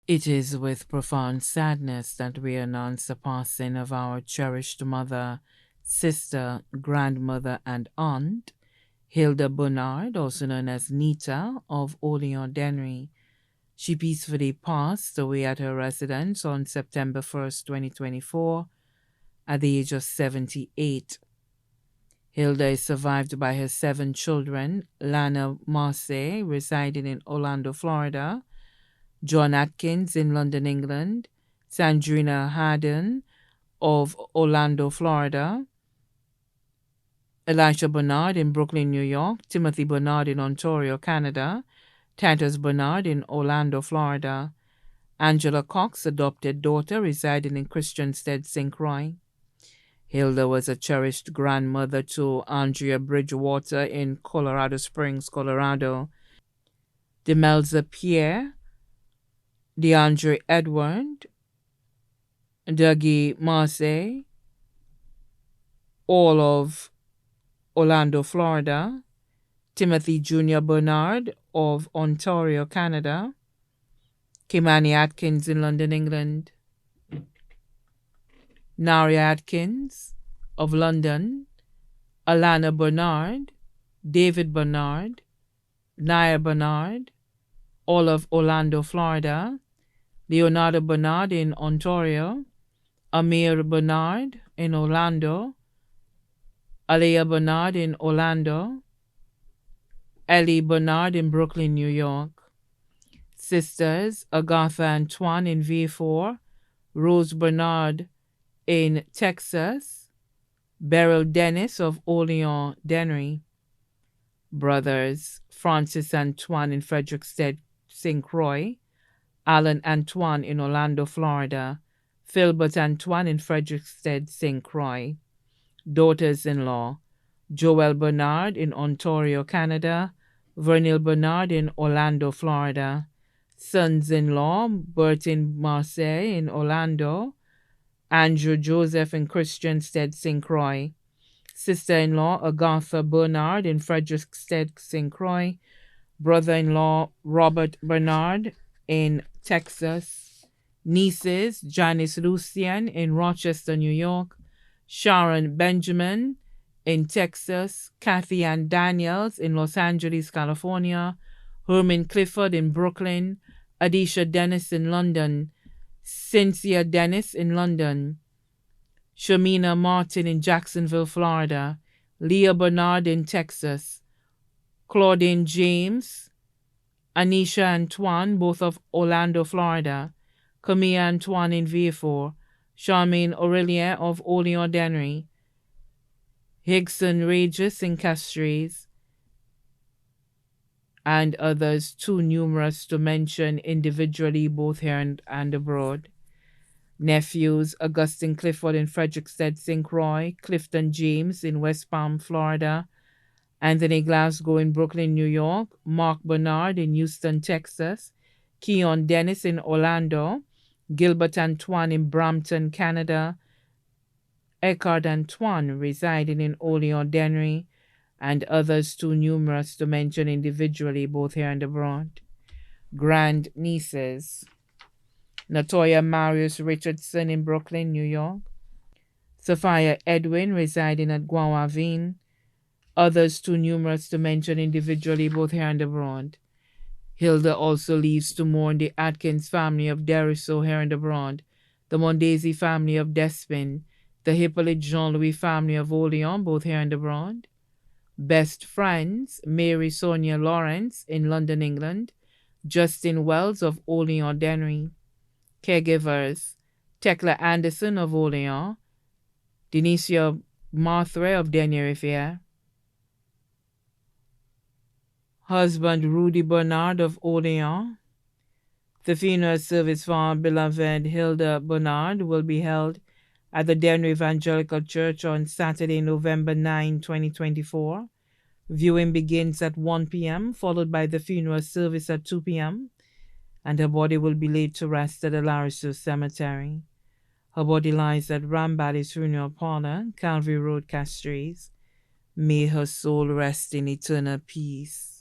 It is with profound sadness that we announce the passing of our cherished mother, sister, grandmother, and aunt, Hilda Bernard, also known as Nita, of Olean Dennery. She peacefully passed away at her residence on September 1st, 2024, at the age of 78. Hilda is survived by her 7 children: Lana Marseille, residing in Orlando, Florida; John Atkins in London, England; Sandrina Haddon of Orlando, Florida; Elisha Bernard in Brooklyn, New York; Timothy Bernard in Ontario, Canada; Titus Bernard in Orlando, Florida; Angela Cox, adopted daughter, residing in Christiansted, St. Croix. Hilda was a cherished grandmother to Andrea Bridgewater in Colorado Springs, Colorado; Demelza Pierre, DeAndre Edward, Dougie Marseille, all of Orlando, Florida; Timothy Jr. Bernard of Ontario, Canada; Kimani Atkins in London, England; Naria Atkins of London; Alana Bernard, David Bernard, Naya Bernard, all of Orlando, Florida; Leonardo Bernard in Ontario; Amir Bernard in Orlando; Alea Bernard in Orlando; Ellie Bernard in Brooklyn, New York. Sisters Agatha Antoine in V4, Rose Bernard in Texas, Beryl Dennis of Olean Dennery. Brothers Francis Antoine in Fredericksted, St. Croix; Alan Antoine in Orlando, Florida; Philbert Antoine in Fredericksted, St. Croix. Daughters-in-law Joelle Bernard in Ontario, Canada; Vernil Bernard in Orlando, Florida. Sons-in-law Bertin Marseille in Orlando; Andrew Joseph in Christiansted, St. Croix. Sister-in-law Agatha Bernard in Fredericksted, St. Croix. Brother-in-law Robert Bernard in Texas. Nieces Janice Lucian in Rochester, New York; Sharon Benjamin in Texas; Kathy Ann Daniels in Los Angeles, California; Herman Clifford in Brooklyn; Adisha Dennis in London; Cynthia Dennis in London; Shamina Martin in Jacksonville, Florida; Leah Bernard in Texas; Claudine James; Anisha Antoine, both of Orlando, Florida; Camille Antoine in Vieux, Charmaine Aurelien of Olean Dennery; Higson Regis in Castries, and others too numerous to mention individually, both here and abroad. Nephews Augustine Clifford in Fredericksted, St. Croix; Clifton James in West Palm, Florida; Anthony Glasgow in Brooklyn, New York; Mark Bernard in Houston, Texas; Keon Dennis in Orlando; Gilbert Antoine in Brampton, Canada; Eckhard Antoine residing in Olean Dennery, and others too numerous to mention individually, both here and abroad. Grand nieces Natoya Marius Richardson in Brooklyn, New York; Sophia Edwin residing at Guawavin, others too numerous to mention individually, both here and abroad. Hilda also leaves to mourn the Atkins family of Deriso here and abroad, the Mondesi family of Despin, the Hippolyte Jean-Louis family of Olean, both here and abroad. Best friends Mary Sonia Lawrence in London, England; Justin Wells of Olean Dennery. Caregivers Tekla Anderson of Olean; Denicia Marthre of Dennery. Husband Rudy Bernard of Olean. The funeral service for our beloved Hilda Bernard will be held at the Denver Evangelical Church on Saturday, November 9, 2024. Viewing begins at 1 p.m., followed by the funeral service at 2 p.m., and her body will be laid to rest at the Larisu Cemetery. Her body lies at Rambally's Funeral Parlor, Calvary Road, Castries. May her soul rest in eternal peace.